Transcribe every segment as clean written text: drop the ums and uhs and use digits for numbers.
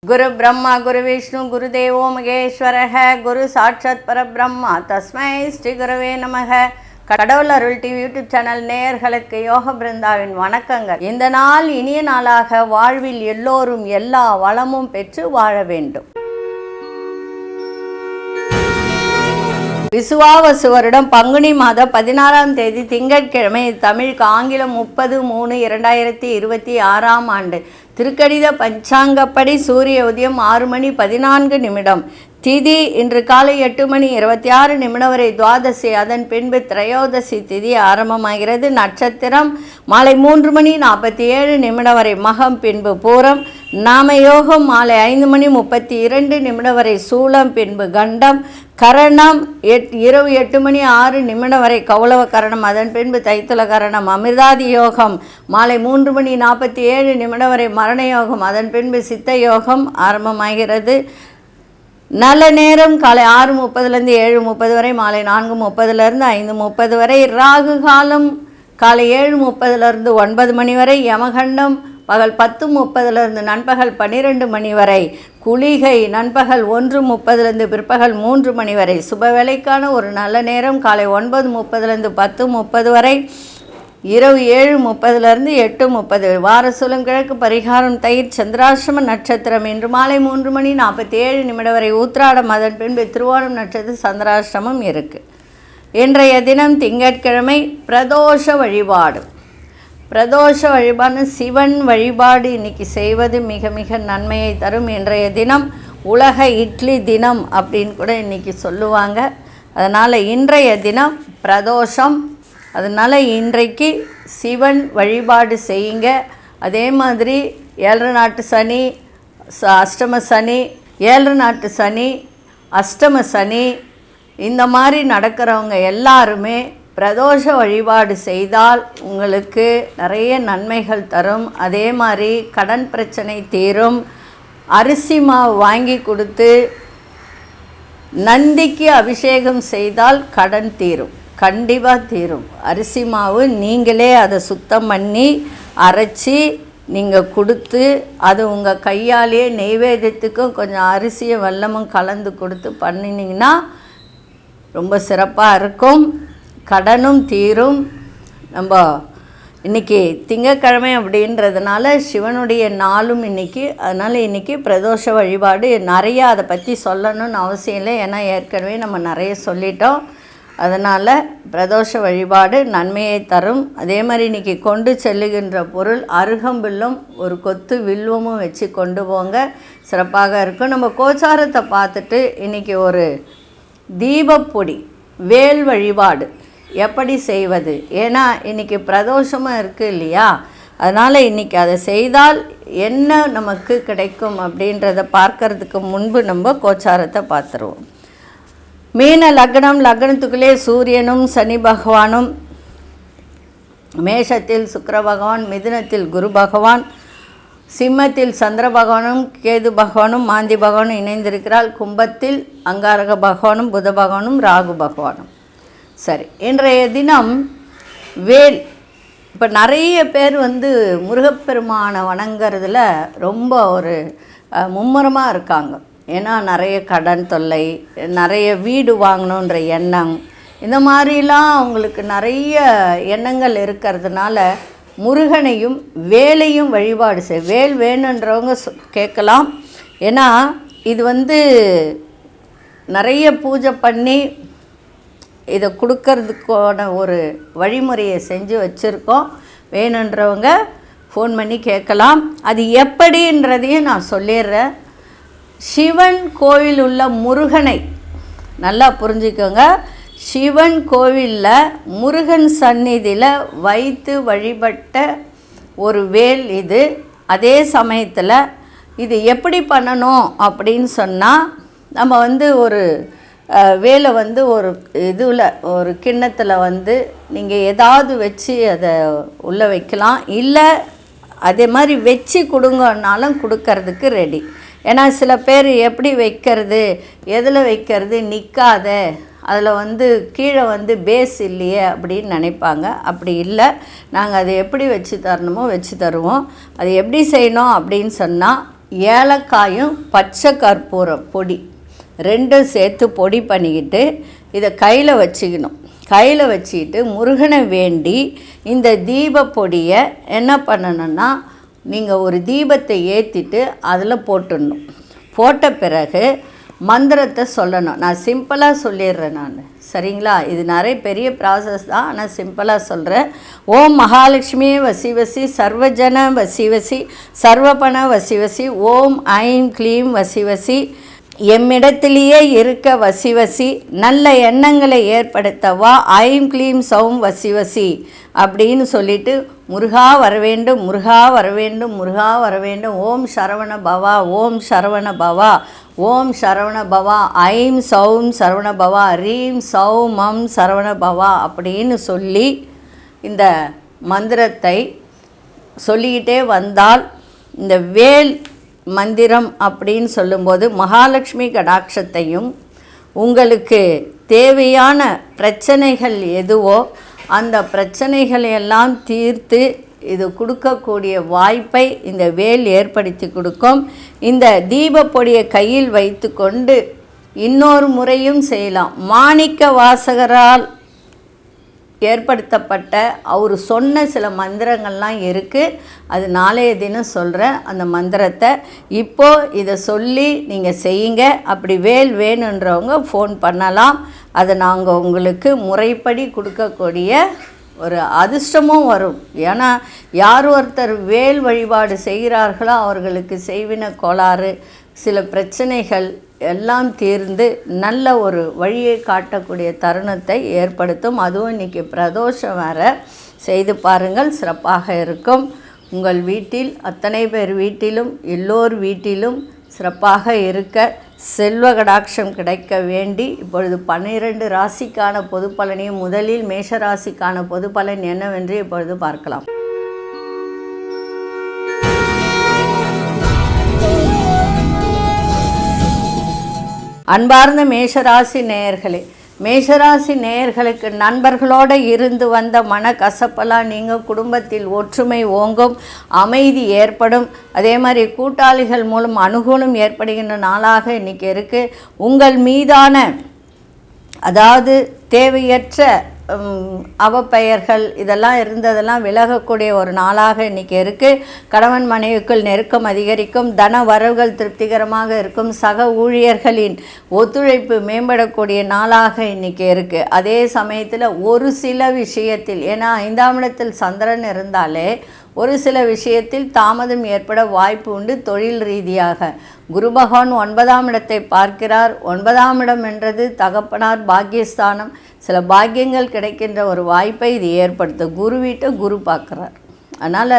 குரு பிரம்மா குரு விஷ்ணு குரு தேவோ மகேஸ்வரஹ குரு சாட்சாத் பரபிரம்மா தஸ்மை ஸ்ரீ குருவே நமக. கடவுள் அருள் டிவி யூடியூப் சேனல் நேயர்களுக்கு யோக பிருந்தாவின் வணக்கங்கள். இந்த நாள் இனிய நாளாக வாழ்வில் எல்லோரும் எல்லா வளமும் பெற்று வாழ வேண்டும். விசுவாவசு வருடம் பங்குனி மாதம் 16ஆம் தேதி திங்கட்கிழமை, தமிழுக்கு ஆங்கிலம் 30/3/2026 ஆண்டு. திருக்கணித பஞ்சாங்கப்படி சூரிய உதயம் 6:14 திதி இன்று காலை 8:26 வரை துவாதசி, அதன் பின்பு திரையோதசி திதி ஆரம்பமாகிறது. நட்சத்திரம் மாலை 3:47 வரை மகம், பின்பு பூரம். நாமயோகம் மாலை 5:32 வரை சூலம், பின்பு கண்டம். கரணம் இரவு 8:06 வரை கௌளவ கரணம், அதன் பின்பு தைத்துல கரணம். அமிர்தாதி யோகம் மாலை 3:47 வரை மரண யோகம், அதன் பின்பு சித்த யோகம் ஆரம்பமாகிறது. நல்ல நேரம் காலை 6:30 7:30 வரை, மாலை 4:30 5:30 வரை. ராகு காலம் காலை 7:30 9 வரை. யமகண்டம் பகல் 10:30 நண்பகல் 12 வரை. குளிகை நண்பகல் 1:30 பிற்பகல் 3 வரை. சுப வேளைக்கான ஒரு நல்ல நேரம் காலை 9:30 10:30 வரை, இரவு 7:30 8:30. வார சூலம் கிழக்கு, பரிகாரம் தயிர். சந்திராசிரம நட்சத்திரம் இன்று மாலை 3:47 வரை உத்திராடம், அதன் பின்பு திருவோணம் நட்சத்திர சந்திராசிரமம் இருக்குது. இன்றைய தினம் திங்கட்கிழமை. பிரதோஷ வழிபாடு. பிரதோஷ வழிபாடு சிவன் வழிபாடு இன்னைக்கு செய்வது மிக மிக நன்மையை தரும். இன்றைய தினம் உலக இட்லி தினம் அப்படின்னு கூட இன்றைக்கி சொல்லுவாங்க. அதனால் இன்றைய தினம் பிரதோஷம், அதனால் இன்றைக்கு சிவன் வழிபாடு செய்யுங்க. அதே மாதிரி 7 நாட்டு சனி, அஷ்டம சனி, 7 நாட்டு சனி, அஷ்டம சனி, இந்த மாதிரி நடக்கிறவங்க எல்லாருமே பிரதோஷ வழிபாடு செய்தால் உங்களுக்கு நிறைய நன்மைகள் தரும். அதே மாதிரி கடன் பிரச்சனை தீரும். அரிசி மாவு வாங்கி கொடுத்து நந்திக்கு அபிஷேகம் செய்தால் கடன் தீரும், கண்டிப்பாக தீரும். அரிசி மாவு நீங்களே அதை சுத்தம் பண்ணி அரைச்சி நீங்கள் கொடுத்து, அது உங்கள் கையாலேயே நெய்வேத்தியத்துக்கும் கொஞ்சம் அரிசியும் வெல்லமும் கலந்து கொடுத்து பண்ணினீங்கன்னா ரொம்ப சிறப்பாக இருக்கும். கடனும் தீரும். நம்ம இன்றைக்கி திங்கட்கிழமை அப்படின்றதுனால சிவனுடைய நாளும் இன்றைக்கி, அதனால் இன்றைக்கி பிரதோஷ வழிபாடு நிறையா அதை பற்றி சொல்லணும்னு அவசியம் இல்லை, ஏன்னா ஏற்கனவே நம்ம நிறைய சொல்லிட்டோம். அதனால் பிரதோஷ வழிபாடு நன்மையை தரும். அதே மாதிரி இன்றைக்கி கொண்டு செல்லுகின்ற பொருள் அருகம்பில்லும் ஒரு கொத்து வில்வமும் வச்சு கொண்டு போங்க, சிறப்பாக இருக்கும். நம்ம கோச்சாரத்தை பார்த்துட்டு இன்றைக்கி ஒரு தீபப்பொடி வேல் வழிபாடு எப்படி செய்வது, ஏன்னா இன்றைக்கி பிரதோஷமாக இருக்குது இல்லையா, அதனால் இன்றைக்கி அதை செய்தால் என்ன நமக்கு கிடைக்கும் அப்படின்றத பார்க்கறதுக்கு முன்பு நம்ம கோச்சாரத்தை பார்த்துருவோம். மீன லக்னம், லக்னத்துக்குள்ளே சூரியனும் சனி பகவானும், மேஷத்தில் சுக்கிர பகவான், மிதுனத்தில் குரு பகவான், சிம்மத்தில் சந்திர பகவானும் கேது பகவானும் மாந்தி பகவானும் இணைந்திருக்கிறாள். கும்பத்தில் அங்காரக பகவானும் புத பகவானும் ராகு பகவானும். சரி, இன்றைய தினம் வேல். இப்போ நிறைய பேர் முருகப்பெருமானை வணங்கிறதுல ரொம்ப ஒரு மும்முரமாக இருக்காங்க. ஏன்னா நிறைய கடன் தொல்லை, நிறைய வீடு வாங்கணுன்ற எண்ணம், இந்த மாதிரிலாம் அவங்களுக்கு நிறைய எண்ணங்கள் இருக்கிறதுனால முருகனையும் வேலையும் வழிபாடு வேல் வேணுன்றவங்க கேட்கலாம். ஏன்னா இது நிறைய பூஜை பண்ணி இதை கொடுக்கறதுக்கான ஒரு வழிமுறையை செஞ்சு வச்சுருக்கோம். வேணுன்றவங்க ஃபோன் பண்ணி கேட்கலாம். அது எப்படின்றதையும் நான் சொல்லிடுறேன். சிவன் கோவில் உள்ள முருகனை நல்லா புரிஞ்சுக்கோங்க. சிவன் கோவிலில் முருகன் சந்நிதியில் வைத்து வழிபட்ட ஒரு வேல் இது. அதே சமயத்தில் இது எப்படி பண்ணணும் அப்படின்னு சொன்னால், நம்ம ஒரு வேலை ஒரு இதில் ஒரு கிண்ணத்தில் நீங்கள் ஏதாவது வச்சு அதை உள்ளே வைக்கலாம். இல்லை அதே மாதிரி வச்சு கொடுங்கன்னாலும் கொடுக்கறதுக்கு ரெடி. ஏன்னா சில பேர் எப்படி வைக்கிறது, எதில் வைக்கிறது, நிற்காத, அதில் கீழே பேஸ் இல்லையே அப்படின்னு நினைப்பாங்க. அப்படி இல்லை, நாங்கள் அதை எப்படி வச்சு தரணுமோ வச்சு தருவோம். அது எப்படி செய்யணும் அப்படின்னு சொன்னால், ஏலக்காயும் பச்சை கற்பூரம் பொடி ரெண்டும் சேர்த்து பொடி பண்ணிக்கிட்டு இதை கையில் வச்சுக்கணும். கையில் வச்சுக்கிட்டு முருகனை வேண்டி இந்த தீப பொடியை என்ன பண்ணணுன்னா, நீங்கள் ஒரு தீபத்தை ஏற்றிட்டு அதில் போட்டுடணும். போட்ட பிறகு மந்திரத்தை சொல்லணும். நான் சிம்பிளாக சொல்லிடுறேன் நான், சரிங்களா? இது நிறைய பெரிய ப்ராசஸ் தான், ஆனால் சிம்பிளாக சொல்கிறேன். ஓம் மகாலட்சுமி வசி வசி, சர்வஜன வசி வசி, சர்வபண வசி வசி, ஓம் ஐம் க்ளீம் வசி வசி, எம்மிடத்திலேயே இருக்க வசி வசி, நல்ல எண்ணங்களை ஏற்படுத்தவா ஐம் க்ளீம் சௌம் வசி வசி அப்படின்னு சொல்லிட்டு முருகா வர வேண்டும், முருகா வர வேண்டும், முருகா வர வேண்டும், ஓம் சரவண பவா, ஓம் சரவண பவா, ஓம் சரவண பவா, ஐம் சௌம் சரவண பவா, ரீம் சௌம் மம் சரவண பவா அப்படின்னு சொல்லி இந்த மந்திரத்தை சொல்லிக்கிட்டே வந்தால், இந்த வேல் மந்திரம் அப்படின்னு சொல்லும்போது மகாலட்சுமி கடாட்சத்தையும் உங்களுக்கு தேவையான பிரச்சனைகள் எதுவோ அந்த பிரச்சனைகளையெல்லாம் தீர்த்து இது கொடுக்கக்கூடிய வாய்ப்பை இந்த வேல் ஏற்படுத்தி கொடுக்கும். இந்த தீபப்பொடியை கையில் வைத்து கொண்டு இன்னொரு முறையும் செய்யலாம். மாணிக்க வாசகரால் ஏற்படுத்தப்பட்ட அவர் சொன்ன சில மந்திரங்கள்லாம் இருக்குது. அது நாளைய தினம் சொல்கிறேன் அந்த மந்திரத்தை. இப்போது இதை சொல்லி நீங்கள் செய்யுங்க. அப்படி வேல் வேணுன்றவங்க ஃபோன் பண்ணலாம். அதை நாங்கள் உங்களுக்கு முறைப்படி கொடுக்கக்கூடிய ஒரு அதிர்ஷ்டமும் வரும். ஏன்னா யார் ஒருத்தர் வேல் வழிபாடு செய்கிறார்களோ அவர்களுக்கு செய்வின கோளாறு, சில பிரச்சனைகள் எல்லாம் தீர்ந்து நல்ல ஒரு வழியை காட்டக்கூடிய தருணத்தை ஏற்படுத்தும். அதுவும் இன்றைக்கி பிரதோஷம் வேறு, செய்து பாருங்கள், சிறப்பாக இருக்கும். உங்கள் வீட்டில் அத்தனை பேர் வீட்டிலும் எல்லோர் வீட்டிலும் சிறப்பாக இருக்க செல்வ கடாட்சம் கிடைக்க வேண்டி இப்பொழுது 12 ராசிக்கான பொது பலனையும் முதலில் மேஷ ராசிக்கான பொது பலன் என்னவென்று இப்பொழுது பார்க்கலாம். அன்பார்ந்த மேஷராசி நேயர்களே, மேஷராசி நேயர்களுக்கு நண்பர்களோடு இருந்து வந்த மனக்கசப்பெல்லாம் நீங்கள் குடும்பத்தில் ஒற்றுமை ஓங்கும், அமைதி ஏற்படும். அதே மாதிரி கூட்டாளிகள் மூலம் அனுகூலம் ஏற்படுகின்ற நாளாக இன்றைக்கி இருக்குது. உங்கள் மீதான அதாவது தேவையற்ற அவப்பெயர்கள் இதெல்லாம் இருந்ததெல்லாம் விலகக்கூடிய ஒரு நாளாக இன்றைக்கி இருக்குது. கணவன் மனைவிக்குள் நெருக்கம் அதிகரிக்கும், தன வரவுகள் திருப்திகரமாக இருக்கும், சக ஊழியர்களின் ஒத்துழைப்பு மேம்படக்கூடிய நாளாக இன்றைக்கி இருக்குது. அதே சமயத்தில் ஒரு சில விஷயத்தில், ஏன்னா 5ஆம் இடத்தில் சந்திரன் இருந்தாலே ஒரு சில விஷயத்தில் தாமதம் ஏற்பட வாய்ப்பு உண்டு. தொழில் ரீதியாக குரு பகவான் 9ஆம் இடத்தை பார்க்கிறார். 9ஆம் இடம் என்றது தகப்பனார் பாக்கியஸ்தானம். சில பாக்கியங்கள் கிடைக்கின்ற ஒரு வாய்ப்பை இது ஏற்படுத்தும். குரு வீட்டை குரு பார்க்குறார். அதனால்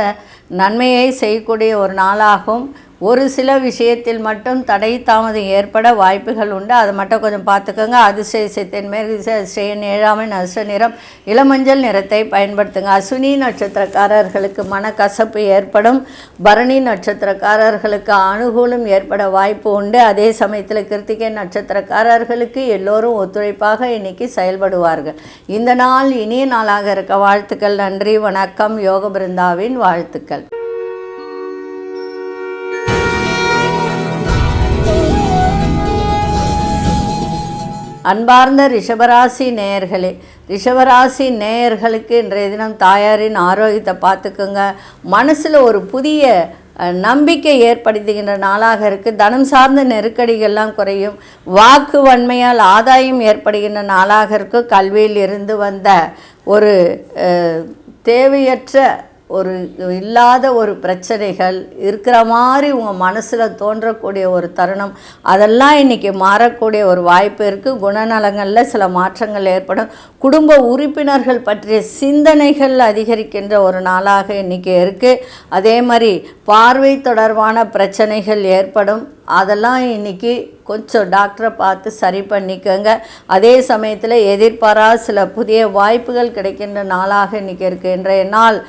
நன்மையை செய்யக்கூடிய ஒரு நாளாகும். ஒரு சில விஷயத்தில் மட்டும் தடை தாமதம் ஏற்பட வாய்ப்புகள் உண்டு. அதை மட்டும் கொஞ்சம் பார்த்துக்கோங்க. அதிசயத்தின் மேல் அதிசயன் 7ஆம் அதிர்ஷ்ட நிறம் இளமஞ்சள் நிறத்தை பயன்படுத்துங்க. அஸ்வினி நட்சத்திரக்காரர்களுக்கு மனக்கசப்பு ஏற்படும். பரணி நட்சத்திரக்காரர்களுக்கு அனுகூலம் ஏற்பட வாய்ப்பு உண்டு. அதே சமயத்தில் கிருத்திகை நட்சத்திரக்காரர்களுக்கு எல்லோரும் ஒத்துழைப்பாக இன்னைக்கு செயல்படுவார்கள். இந்த நாள் இனிய நாளாக இருக்க வாழ்த்துக்கள். நன்றி, வணக்கம். யோக பிருந்தாவின் வாழ்த்துக்கள். அன்பார்ந்த ரிஷபராசி நேயர்களே, ரிஷபராசி நேயர்களுக்கு இன்றைய தினம் தாயாரின் ஆரோக்கியத்தை பார்த்துக்குங்க. மனசில் ஒரு புதிய நம்பிக்கை ஏற்படுத்துகின்ற நாளாக இருக்குது. தனம் சார்ந்த நெருக்கடிகள்லாம் குறையும். வாக்கு வன்மையால் ஆதாயம் ஏற்படுகின்ற நாளாக இருக்குது. கல்வியில் இருந்து வந்த ஒரு தேவையற்ற ஒரு இல்லாத ஒரு பிரச்சனைகள் இருக்கிற மாதிரி உங்கள் மனசில் தோன்றக்கூடிய ஒரு தருணம், அதெல்லாம் இன்றைக்கி மாறக்கூடிய ஒரு வாய்ப்பு இருக்குது. குணநலங்களில் சில மாற்றங்கள் ஏற்படும். குடும்ப உறுப்பினர்கள் பற்றிய சிந்தனைகள் அதிகரிக்கின்ற ஒரு நாளாக இன்றைக்கி இருக்குது. அதே மாதிரி பார்வை தொடர்பான பிரச்சனைகள் ஏற்படும். அதெல்லாம் இன்றைக்கி கொஞ்சம் டாக்டரை பார்த்து சரி பண்ணிக்கோங்க. அதே சமயத்தில் எதிர்பாரா சில புதிய வாய்ப்புகள் கிடைக்கின்ற நாளாக இன்றைக்கி இருக்குது. இன்றைய நாள்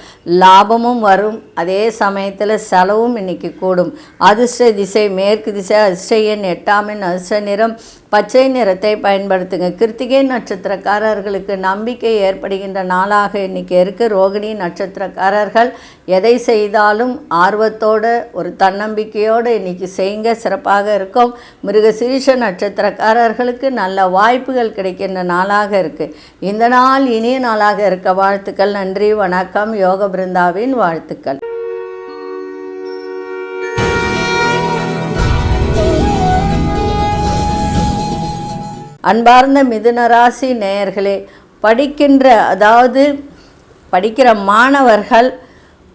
லாபமும் வரும், அதே சமயத்தில் செலவும் இன்றைக்கி கூடும். அதிர்ஷ்ட திசை மேற்கு திசை, அதிர்ஷ்ட எண் 8 அதிர்ஷ்ட நிறம் பச்சை நிறத்தை பயன்படுத்துங்க. கிருத்திகை நட்சத்திரக்காரர்களுக்கு நம்பிக்கை ஏற்படுகின்ற நாளாக இன்றைக்கி இருக்குது. ரோகிணி நட்சத்திரக்காரர்கள் எதை செய்தாலும் ஆர்வத்தோடு ஒரு தன்னம்பிக்கையோடு இன்றைக்கி செய்யுங்க, சிறப்பாக இருக்கும். மிருகசீரிஷ நட்சத்திரக்காரர்களுக்கு நல்ல வாய்ப்புகள் கிடைக்கின்ற நாளாக இருக்குது. இந்த நாள் இனிய நாளாக இருக்க வாழ்த்துக்கள். நன்றி, வணக்கம். யோக பிருந்தாவின் வாழ்த்துக்கள். அன்பார்ந்த மிதுன ராசி நேயர்களே, படிக்கிற மாணவர்கள்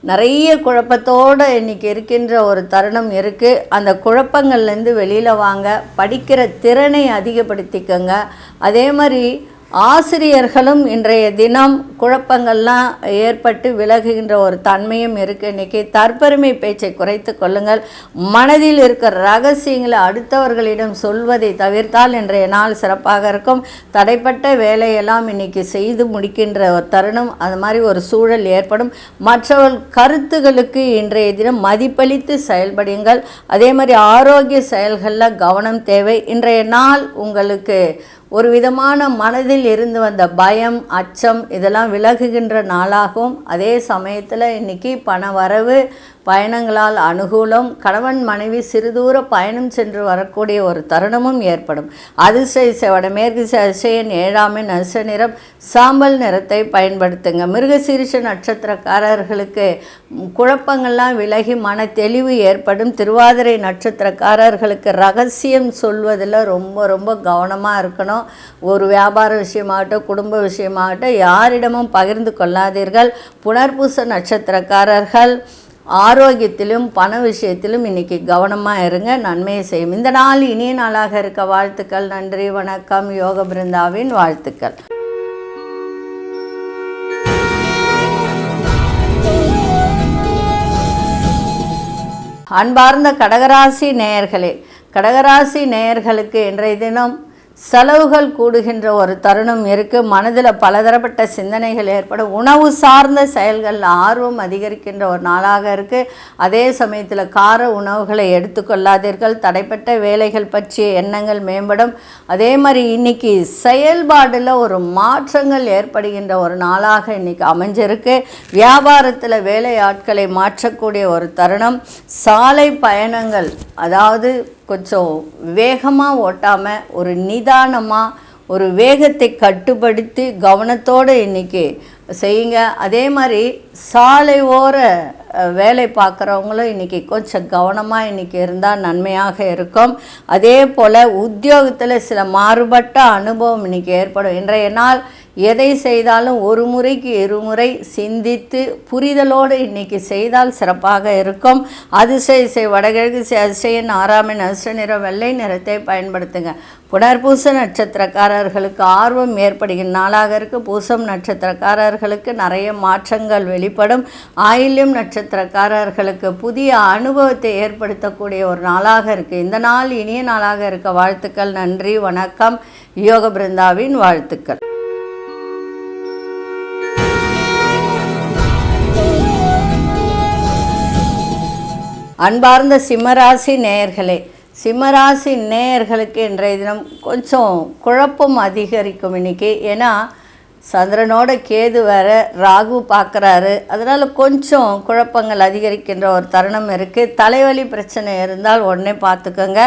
நிறைய குழப்பத்தோடு இன்றைக்கி இருக்கின்ற ஒரு தருணம் இருக்குது. அந்த குழப்பங்கள்லேருந்து வெளியில் வாங்க, படிக்கிற திறனை அதிகப்படுத்திக்கங்க. அதே மாதிரி ஆசிரியர்களும் இன்றைய தினம் குழப்பங்கள்லாம் ஏற்பட்டு விலகுகின்ற ஒரு தன்மையும் இருக்குது. இன்றைக்கி தற்பெருமை பேச்சை குறைத்து கொள்ளுங்கள். மனதில் இருக்கிற ரகசியங்களை அடுத்தவர்களிடம் சொல்வதை தவிர்த்தால் இன்றைய நாள் சிறப்பாக இருக்கும். தடைப்பட்ட வேலையெல்லாம் இன்றைக்கி செய்து முடிக்கின்ற ஒரு தருணம், அது மாதிரி ஒரு சூழல் ஏற்படும். மற்றவர்கள் கருத்துகளுக்கு இன்றைய தினம் மதிப்பளித்து செயல்படுங்கள். அதே மாதிரி ஆரோக்கிய செயல்களில் கவனம் தேவை. இன்றைய நாள் உங்களுக்கு ஒரு விதமான மனதில் இருந்து வந்த பயம், அச்சம் இதெல்லாம் விலகுகின்ற நாளாகவும், அதே சமயத்தில் இன்றைக்கி பண வரவு, பயணங்களால் அனுகூலம், கணவன் மனைவி சிறுதூர பயணம் சென்று வரக்கூடிய ஒரு தருணமும் ஏற்படும். அதிர்ஷ்ட வடமேற்கு அதிர்ஷ்ட எண் 7 அதிர்ஷ்ட நிறம் சாம்பல் நிறத்தை பயன்படுத்துங்க. மிருகசீரிஷ நட்சத்திரக்காரர்களுக்கு குழப்பங்கள்லாம் விலகி மன தெளிவு ஏற்படும். திருவாதிரை நட்சத்திரக்காரர்களுக்கு ரகசியம் சொல்வதில் ரொம்ப ரொம்ப கவனமாக இருக்கணும். ஒரு வியாபார விஷயமாகட்டும், குடும்ப விஷயமாகட்டும் யாரிடமும் பகிர்ந்து கொள்ளாதீர்கள். புனர்பூச நட்சத்திரக்காரர்கள் ஆரோக்கியத்திலும் பண விஷயத்திலும் இன்றைக்கி கவனமாக இருங்க, நன்மையை செய்யும். இந்த நாள் இனிய நாளாக இருக்க வாழ்த்துக்கள். நன்றி, வணக்கம். யோக பிருந்தாவின் வாழ்த்துக்கள். அன்பார்ந்த கடகராசி நேயர்களுக்கு இன்றைய தினம் செலவுகள் கூடுகின்ற ஒரு தருணம் இருக்குது. மனதில் பலதரப்பட்ட சிந்தனைகள் ஏற்படும். உணவு சார்ந்த செயல்களில் ஆர்வம் அதிகரிக்கின்ற ஒரு நாளாக இருக்குது. அதே சமயத்தில் கார உணவுகளை எடுத்துக்கொள்ளாதீர்கள். தடைப்பட்ட வேலைகள் பற்றிய எண்ணங்கள் மேம்படும். அதே மாதிரி இன்றைக்கி செயல்பாடில் ஒரு மாற்றங்கள் ஏற்படுகின்ற ஒரு நாளாக இன்றைக்கி அமைஞ்சிருக்கு. வியாபாரத்தில் வேலை ஆட்களை மாற்றக்கூடிய ஒரு தருணம். சாலை பயணங்கள், அதாவது கொஞ்சம் வேகமாக ஓட்டாமல் ஒரு நிதானமாக ஒரு வேகத்தை கட்டுப்படுத்தி கவனத்தோடு இன்றைக்கி செய்யுங்க. அதே மாதிரி சாலை ஓர வேலை பார்க்குறவங்களும் இன்றைக்கி கொஞ்சம் கவனமாக இன்றைக்கி இருந்தால் நன்மையாக இருக்கும். அதே போல் உத்தியோகத்தில் சில மாறுபட்ட அனுபவம் இன்றைக்கி ஏற்படும். இன்றைய நாள் எதை செய்தாலும் ஒரு முறைக்கு இருமுறை சிந்தித்து புரிதலோடு இன்றைக்கி செய்தால் சிறப்பாக இருக்கும். அதிர்ஷ்ட வடகிழக்கு அதிர்ஷ்ட எண் 6 அதிர்ஷ்ட நிறம் வெள்ளை நிறத்தை பயன்படுத்துங்க. புனர்பூச நட்சத்திரக்காரர்களுக்கு ஆர்வம் ஏற்படுகின்ற நாளாக இருக்குது. பூசம் நட்சத்திரக்காரர்களுக்கு நிறைய மாற்றங்கள் வெளிப்படும். ஆயில்யம் நட்சத்திரக்காரர்களுக்கு புதிய அனுபவத்தை ஏற்படுத்தக்கூடிய ஒரு நாளாக இருக்குது. இந்த நாள் இனிய நாளாக இருக்க வாழ்த்துக்கள். நன்றி, வணக்கம். யோக பிருந்தாவின் வாழ்த்துக்கள். அன்பார்ந்த சிம்மராசி நேயர்களுக்கு இன்றைய தினம் கொஞ்சம் குழப்பம் அதிகரிக்கும் இன்றைக்கி. ஏன்னா சந்திரனோட கேது வேறு, ராகு பார்க்குறாரு. அதனால் கொஞ்சம் குழப்பங்கள் அதிகரிக்கின்ற ஒரு தருணம் இருக்குது. தலைவலி பிரச்சனை இருந்தால் உடனே பார்த்துக்கோங்க.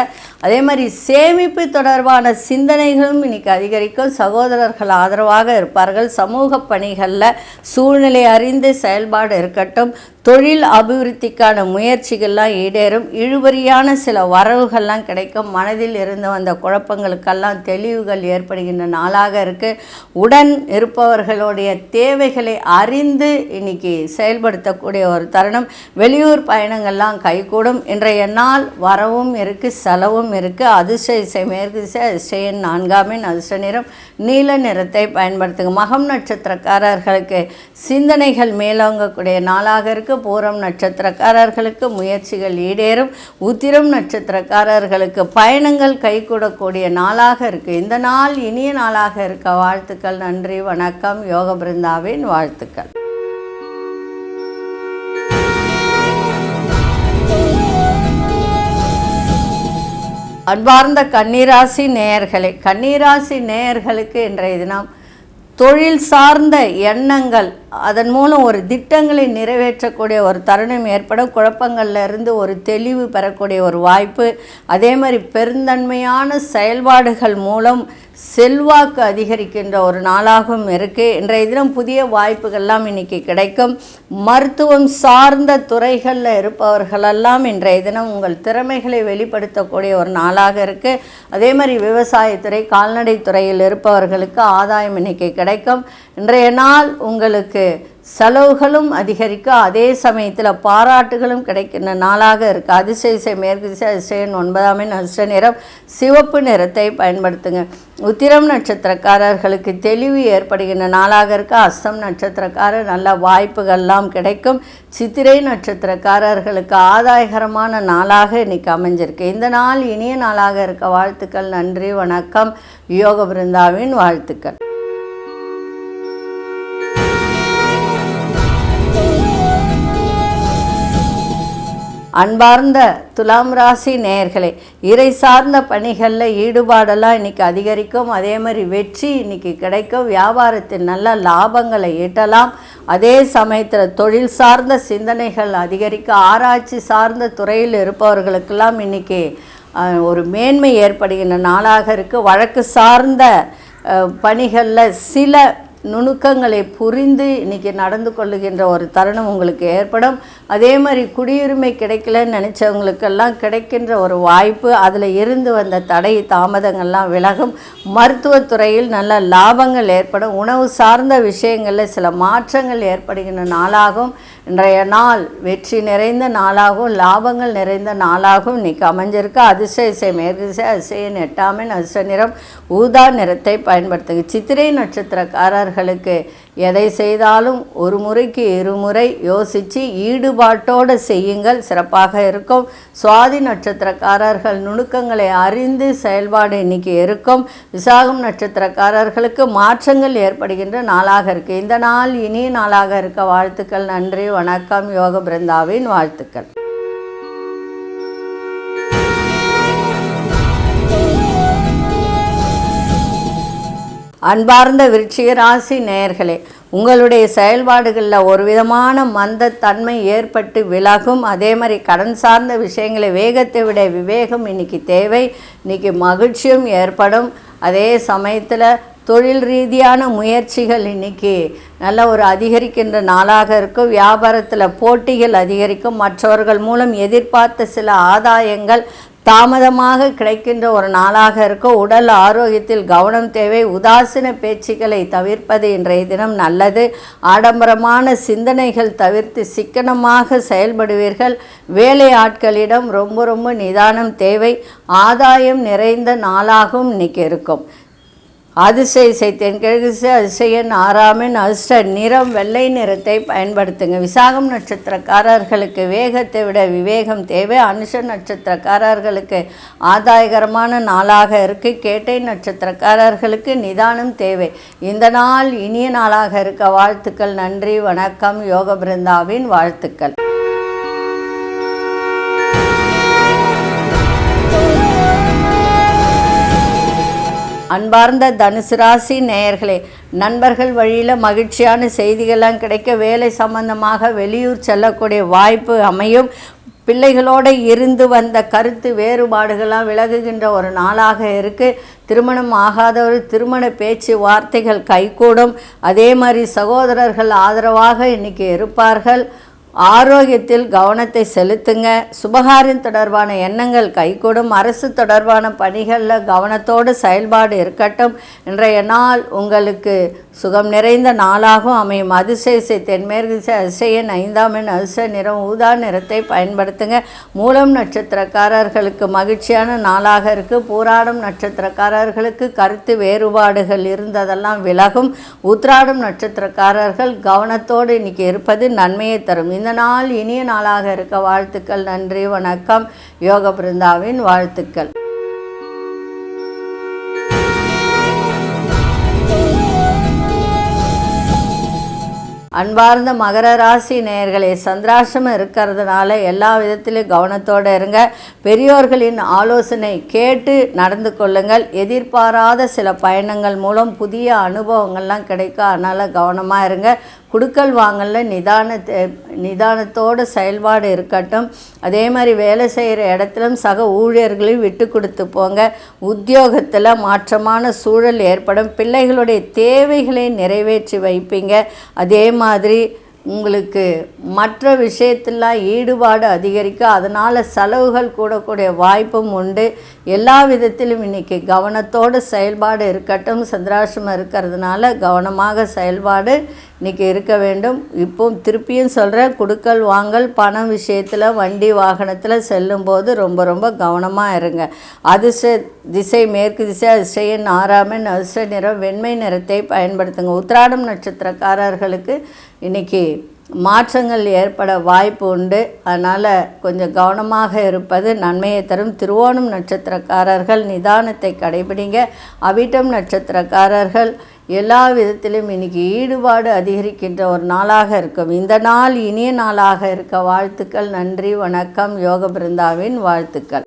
அதே மாதிரி சேமிப்பு தொடர்பான சிந்தனைகளும் இன்றைக்கி அதிகரிக்கும். சகோதரர்கள் ஆதரவாக இருப்பார்கள். சமூக பணிகளில் சூழ்நிலை அறிந்து செயல்பாடு இருக்கட்டும். தொழில் அபிவிருத்திக்கான முயற்சிகள்லாம் ஈடேறும். இழுபறியான சில வரவுகள்லாம் கிடைக்கும். மனதில் இருந்து வந்த குழப்பங்களுக்கெல்லாம் தெளிவுகள் ஏற்படுகின்ற நாளாக இருக்குது. உடன் இருப்பவர்களுடைய தேவைகளை அறிந்து இன்னைக்கு செயல்படுத்தக்கூடிய ஒரு தருணம். வெளியூர் பயணங்கள்லாம் கைகூடும். இன்றைய நாள் வரவும் இருக்குது, செலவும் இருக்குது. அதிர்ஷ்ட இசை மேற்கு திசை, அதிர்ஷ்ட எண் 4 அதிர்ஷ்ட நிறம் நீல நிறத்தை பயன்படுத்துங்க. மகம் நட்சத்திரக்காரர்களுக்கு சிந்தனைகள் மேலோங்கக்கூடிய நாளாக இருக்குது. பூரம் நட்சத்திரக்காரர்களுக்கு முயற்சிகள் ஈடேறும். உத்திரம் நட்சத்திரக்காரர்களுக்கு பயணங்கள் கைகூடக்கூடிய நாளாக இருக்குது. இந்த நாள் இனிய நாளாக இருக்க வாழ்த்துக்கள். நன்றி, வணக்கம். யோக பிருந்தாவின் வாழ்த்துக்கள். அன்பார்ந்த கன்னிராசி நேயர்களே, கன்னிராசி நேயர்களுக்கு இன்றைய தினம் தொழில் சார்ந்த எண்ணங்கள், அதன் மூலம் ஒரு திட்டங்களை நிறைவேற்றக்கூடிய ஒரு தருணம் ஏற்படும். குழப்பங்களில் இருந்து ஒரு தெளிவு பெறக்கூடிய ஒரு வாய்ப்பு. அதே மாதிரி பெருந்தன்மையான செயல்பாடுகள் மூலம் செல்வாக்கு அதிகரிக்கின்ற ஒரு நாளாகவும் இருக்குது. இன்றைய தினம் புதிய வாய்ப்புகள்லாம் இன்றைக்கி கிடைக்கும். மருத்துவம் சார்ந்த துறைகளில் இருப்பவர்களெல்லாம் இன்றைய தினம் உங்கள் திறமைகளை வெளிப்படுத்தக்கூடிய ஒரு நாளாக இருக்குது. அதே மாதிரி விவசாயத்துறை, கால்நடை துறையில் இருப்பவர்களுக்கு ஆதாயம் இன்றைக்கி கிடைக்கும். இன்றைய நாள் உங்களுக்கு செலவுகளும் அதிகரிக்கும், அதே சமயத்தில் பாராட்டுகளும் கிடைக்கின்ற நாளாக இருக்குது. அதிசய மேற்கு திசை, அதிசயன் 9ஆம் எண், அதிர்ஷ்ட நிறம் சிவப்பு நிறத்தை பயன்படுத்துங்க. உத்திரம் நட்சத்திரக்காரர்களுக்கு தெளிவு ஏற்படுகின்ற நாளாக இருக்குது. அஸ்தம் நட்சத்திரக்காரர் நல்ல வாய்ப்புகள்லாம் கிடைக்கும். சித்திரை நட்சத்திரக்காரர்களுக்கு ஆதாயகரமான நாளாக இன்றைக்கி அமைஞ்சிருக்கு. இந்த நாள் இனிய நாளாக இருக்க வாழ்த்துக்கள். நன்றி, வணக்கம். யோக பிருந்தாவின் வாழ்த்துக்கள். அன்பார்ந்த துலாம் ராசி நேயர்களே, இறை சார்ந்த பணிகளில் ஈடுபாடெல்லாம் இன்றைக்கி அதிகரிக்கும். அதே மாதிரி வெற்றி இன்றைக்கி கிடைக்கும். வியாபாரத்தில் நல்ல லாபங்களை ஈட்டலாம். அதே சமயத்தில் தொழில் சார்ந்த சிந்தனைகள் அதிகரிக்க, ஆராய்ச்சி சார்ந்த துறையில் இருப்பவர்களுக்கெல்லாம் இன்றைக்கி ஒரு மேன்மை ஏற்படுகின்ற நாளாக இருக்குது. வழக்கு சார்ந்த பணிகளில் சில நுணுக்கங்களை புரிந்து இன்றைக்கி நடந்து கொள்ளுகின்ற ஒரு தருணம் உங்களுக்கு ஏற்படும். அதே மாதிரி குடியுரிமை கிடைக்கலன்னு நினச்சவங்களுக்கெல்லாம் கிடைக்கின்ற ஒரு வாய்ப்பு. அதில் இருந்து வந்த தடை தாமதங்கள்லாம் விலகும். மருத்துவத்துறையில் நல்ல லாபங்கள் ஏற்படும். உணவு சார்ந்த விஷயங்களில் சில மாற்றங்கள் ஏற்படுகின்ற நாளாகும். இன்றைய நாள் வெற்றி நிறைந்த நாளாகவும் லாபங்கள் நிறைந்த நாளாகவும் இன்றைக்கி அமைஞ்சிருக்கு. அதிசய மேற்கு திசை, அதிசயன் 8ஆம் எண், அதிர்ஷ்ட நிறம் ஊதா நிறத்தை பயன்படுத்துங்க. சித்திரை நட்சத்திரக்காரர்களுக்கு எதை செய்தாலும் ஒரு முறைக்கு இருமுறை யோசித்து ஈடுபாட்டோடு செய்யுங்கள், சிறப்பாக இருக்கும். சுவாதி நட்சத்திரக்காரர்கள் நுணுக்கங்களை அறிந்து செயல்பாடு இன்றைக்கி இருக்கும். விசாகம் நட்சத்திரக்காரர்களுக்கு மாற்றங்கள் ஏற்படுகின்ற நாளாக இருக்குது. இந்த நாள் இனிய நாளாக இருக்க வாழ்த்துக்கள். நன்றி, வணக்கம். யோக பிருந்தாவின் வாழ்த்துக்கள். அன்பார்ந்த விருச்சிக ராசி நேயர்களே, உங்களுடைய செயல்பாடுகளில் ஒரு விதமான மந்தத்தன்மை ஏற்பட்டு விலகும். அதே மாதிரி கடன் சார்ந்த விஷயங்களை வேகத்தை விட விவேகம் இன்றைக்கி தேவை. இன்றைக்கி மகிழ்ச்சியும் ஏற்படும். அதே சமயத்தில் தொழில் ரீதியான முயற்சிகள் இன்றைக்கி நல்ல ஒரு அதிகரிக்கின்ற நாளாக இருக்கும். வியாபாரத்தில் போட்டிகள் அதிகரிக்கும். மற்றவர்கள் மூலம் எதிர்பார்த்த சில ஆதாயங்கள் தாமதமாக கிடைக்கின்ற ஒரு நாளாக இருக்கும். உடல் ஆரோக்கியத்தில் கவனம் தேவை. உதாசீன பேச்சுக்களை தவிர்ப்பது இன்றைய தினம் நல்லது. ஆடம்பரமான சிந்தனைகள் தவிர்த்து சிக்கனமாக செயல்படுவீர்கள். வேலை ஆட்களிடம் ரொம்ப நிதானம் தேவை. ஆதாயம் நிறைந்த நாளாகவும் இன்றைக்கி இருக்கும். அதிசய தென்கிழக்கு அதிசயன் 6ஆம் எண், அதிர்ஷ்ட நிறம் வெள்ளை நிறத்தை பயன்படுத்துங்க. விசாகம் நட்சத்திரக்காரர்களுக்கு வேகத்தை விட விவேகம் தேவை. அனுஷ நட்சத்திரக்காரர்களுக்கு ஆதாயகரமான நாளாக இருக்குது. கேட்டை நட்சத்திரக்காரர்களுக்கு நிதானம் தேவை. இந்த நாள் இனிய நாளாக இருக்க வாழ்த்துக்கள். நன்றி, வணக்கம். யோக பிருந்தாவின் வாழ்த்துக்கள். அன்பார்ந்த தனுசு ராசி நேயர்களே, நண்பர்கள் வழியில் மகிழ்ச்சியான செய்திகள்லாம் கிடைக்க, வேலை சம்பந்தமாக வெளியூர் செல்லக்கூடிய வாய்ப்பு அமையும். பிள்ளைகளோடு இருந்து வந்த கருத்து வேறுபாடுகள்லாம் விலகுகின்ற ஒரு நாளாக இருக்குது. திருமணம் ஆகாதவர் திருமண பேச்சு வார்த்தைகள் கைகூடும். அதே மாதிரி சகோதரர்கள் ஆதரவாக இன்றைக்கி இருப்பார்கள். ஆரோக்கியத்தில் கவனத்தை செலுத்துங்க. சுபகாரியம் தொடர்பான எண்ணங்கள் கைகூடும். அரசு தொடர்பான பணிகளில் கவனத்தோடு செயல்பாடு இருக்கட்டும். இன்றைய நாள் உங்களுக்கு சுகம் நிறைந்த நாளாகவும் அமையும். அதிசய தென்மேற்கு திசை அதிசயன் 5ஆம் எண் அதிர்ஷ்ட நிறம் ஊதா நிறத்தை பயன்படுத்துங்க. மூலம் நட்சத்திரக்காரர்களுக்கு மகிழ்ச்சியான நாளாக இருக்குது. பூராடம் நட்சத்திரக்காரர்களுக்கு கருத்து வேறுபாடுகள் இருந்ததெல்லாம் விலகும். உத்திராடம் நட்சத்திரக்காரர்கள் கவனத்தோடு இன்னைக்கு இருப்பது நன்மையை தரும். இந்த நாள் இனிய நாளாக இருக்க வாழ்த்துக்கள். நன்றி, வணக்கம். யோக பிருந்தாவின் வாழ்த்துக்கள். அன்பார்ந்த மகர ராசி நேயர்களே, சந்திராஷ்டமம் இருக்கிறதுனால எல்லா விதத்திலும் கவனத்தோடு இருங்க. பெரியோர்களின் ஆலோசனை கேட்டு நடந்து கொள்ளுங்கள். எதிர்பாராத சில பயணங்கள் மூலம் புதிய அனுபவங்கள்லாம் கிடைக்கும். அதனால் கவனமாக இருங்க. குடுக்கல் வாங்கல நிதானத்தோடு செயல்பாடு இருக்கட்டும். அதே மாதிரி வேலை செய்கிற இடத்திலும் சக ஊழியர்களையும் விட்டு கொடுத்து போங்க. உத்தியோகத்தில் மாற்றமான சூழல் ஏற்படும். பிள்ளைகளுடைய தேவைகளை நிறைவேற்றி வைப்பீங்க. அதே மாதிரி உங்களுக்கு மற்ற விஷயத்திலாம் ஈடுபாடு அதிகரிக்கும். அதனால் செலவுகள் கூடக்கூடிய வாய்ப்பும் உண்டு. எல்லா விதத்திலும் இன்றைக்கி கவனத்தோடு செயல்பாடு இருக்கட்டும். சந்திராஷ்டமம் இருக்கிறதுனால கவனமாக செயல்பாடு இன்றைக்கி இருக்க வேண்டும். இப்போ திருப்பியும் சொல்கிறேன், குடுக்கல் வாங்கல் பணம் விஷயத்தில் வண்டி வாகனத்தில் செல்லும்போது ரொம்ப ரொம்ப கவனமாக இருங்க. அதிர்ஷ்ட திசை மேற்கு திசை அதிர்ஷ்டன் 6ஆம் எண் அதிர்ஷ்ட நிறம் வெண்மை நிறத்தை பயன்படுத்துங்க. உத்திராடம் நட்சத்திரக்காரர்களுக்கு இன்றைக்கி மாற்றங்கள் ஏற்பட வாய்ப்பு உண்டு. அதனால் கொஞ்சம் கவனமாக இருப்பது நன்மையை தரும். திருவோணம் நட்சத்திரக்காரர்கள் நிதானத்தை கடைபிடிங்க. அவிட்டம் நட்சத்திரக்காரர்கள் எல்லா விதத்திலும் இன்றைக்கி ஈடுபாடு அதிகரிக்கின்ற ஒரு நாளாக இருக்கும். இந்த நாள் இனிய நாளாக இருக்க வாழ்த்துக்கள். நன்றி, வணக்கம். யோக பிருந்தாவின் வாழ்த்துக்கள்.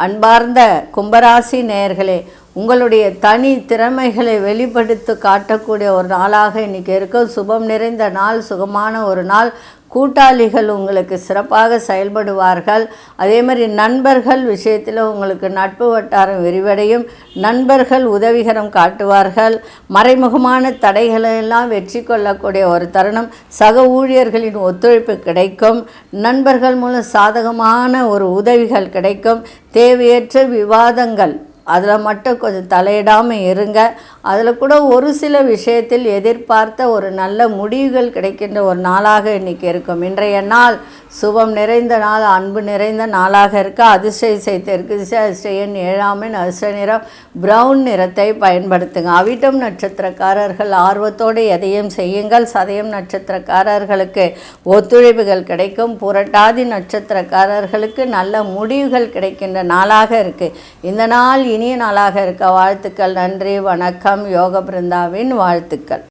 அன்பார்ந்த கும்பராசி நேயர்களே, உங்களுடைய தனி திறமைகளை வெளிப்படுத்தி காட்டக்கூடிய ஒரு நாளாக இன்றைக்கி இருக்கும். சுபம் நிறைந்த நாள், சுகமான ஒரு நாள். கூட்டாளிகள் உங்களுக்கு சிறப்பாக செயல்படுவார்கள். அதே மாதிரி நண்பர்கள் விஷயத்தில் உங்களுக்கு நட்பு வட்டாரம் விரிவடையும். நண்பர்கள் உதவிகரம் காட்டுவார்கள். மறைமுகமான தடைகளெல்லாம் வெற்றி கொள்ளக்கூடிய ஒரு தருணம். சக ஊழியர்களின் ஒத்துழைப்பு கிடைக்கும். நண்பர்கள் மூலம் சாதகமான ஒரு உதவிகள் கிடைக்கும். தேவையற்ற விவாதங்கள் அதில் மட்டும் கொஞ்சம் தலையிடாமல் இருங்க. அதில் கூட ஒரு சில விஷயத்தில் எதிர்பார்த்த ஒரு நல்ல முடிவுகள் கிடைக்கின்ற ஒரு நாளாக இன்றைக்கி இருக்கும். இன்றைய நாள் சுபம் நிறைந்த நாள், அன்பு நிறைந்த நாளாக இருக்க. அதிர்ஷ்ட தெற்கு திசை அதிர்ஷ்டன் 7ஆம் எண் அதிர்ஷ்ட நிறம் பிரவுன் நிறத்தை பயன்படுத்துங்க. அவிட்டம் நட்சத்திரக்காரர்கள் ஆர்வத்தோடு எதையும் செய்யுங்கள். சதயம் நட்சத்திரக்காரர்களுக்கு ஒத்துழைப்புகள் கிடைக்கும். புரட்டாதி நட்சத்திரக்காரர்களுக்கு நல்ல முடிவுகள் கிடைக்கின்ற நாளாக இருக்குது. இந்த நாள் இனிய நாளாக இருக்க வாழ்த்துக்கள். நன்றி, வணக்கம். யோக பிருந்தாவின் வாழ்த்துக்கள்.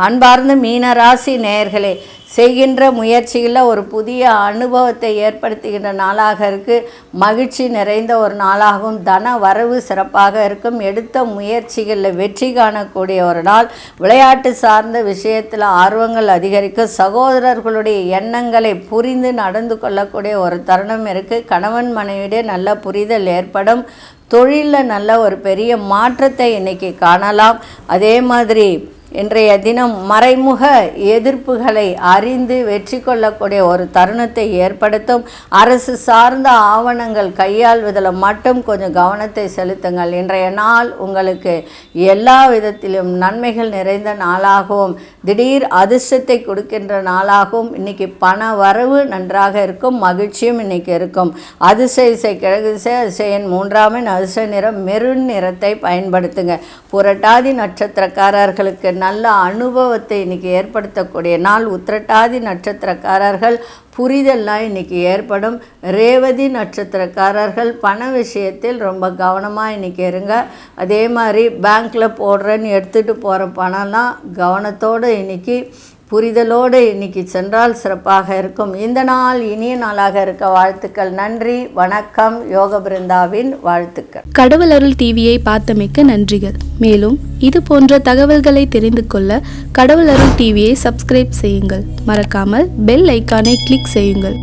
அன்பார்ந்த மீன ராசி நேயர்களே, செய்கின்ற முயற்சிகளில் ஒரு புதிய அனுபவத்தை ஏற்படுத்துகின்ற நாளாக இருக்குது. மகிழ்ச்சி நிறைந்த ஒரு நாளாகவும் தன வரவு சிறப்பாக இருக்கும். எடுத்த முயற்சிகளில் வெற்றி காணக்கூடிய ஒரு நாள். விளையாட்டு சார்ந்த விஷயத்தில் ஆர்வங்கள் அதிகரிக்கும். சகோதரர்களுடைய எண்ணங்களை புரிந்து நடந்து கொள்ளக்கூடிய ஒரு தருணம் இருக்குது. கணவன் மனைவியிடையே நல்ல புரிதல் ஏற்படும். தொழிலில் நல்ல ஒரு பெரிய மாற்றத்தை இன்றைக்கி காணலாம். அதே மாதிரி இன்றைய தினம் மறைமுக எதிர்ப்புகளை அறிந்து வெற்றி கொள்ளக்கூடிய ஒரு தருணத்தை ஏற்படுத்தும். அரசு சார்ந்த ஆவணங்கள் கையாள்வதில் மட்டும் கொஞ்சம் கவனத்தை செலுத்துங்கள். இன்றைய நாள் உங்களுக்கு எல்லா விதத்திலும் நன்மைகள் நிறைந்த நாளாகவும் திடீர் அதிர்ஷ்டத்தை கொடுக்கின்ற நாளாகவும் இன்றைக்கி பண வரவு நன்றாக இருக்கும். மகிழ்ச்சியும் இன்றைக்கி இருக்கும். அதிர்ஷ்ட இசை கிழக்கு திசை அதிர்ஷ்டன் 3ஆம் எண் அதிர்ஷ்ட நிறம் மெரூன் நிறத்தை பயன்படுத்துங்க. புரட்டாதி நட்சத்திரக்காரர்களுக்கு நல்ல அனுபவத்தை இன்றைக்கி ஏற்படுத்தக்கூடிய நாள். உத்திரட்டாதி நட்சத்திரக்காரர்கள் புரிதல்லாம் இன்றைக்கி ஏற்படும். ரேவதி நட்சத்திரக்காரர்கள் பண விஷயத்தில் ரொம்ப கவனமாக இன்றைக்கி இருங்க. அதே மாதிரி பேங்க்கில் போடுறேன்னு எடுத்துகிட்டு போகிற பணம்லாம் கவனத்தோடு இன்றைக்கி புரிதலோடு இன்றைக்கி சென்றால் சிறப்பாக இருக்கும். இந்த நாள் இனிய நாளாக இருக்க வாழ்த்துக்கள். நன்றி, வணக்கம். யோக பிருந்தாவின் வாழ்த்துக்கள். கடவுள் அருள் டிவியை பார்த்தமைக்க நன்றிகள். மேலும் இது போன்ற தகவல்களை தெரிந்து கொள்ள கடவுள் அருள் டிவியை சப்ஸ்கிரைப் செய்யுங்கள். மறக்காமல் பெல் ஐக்கானை கிளிக் செய்யுங்கள்.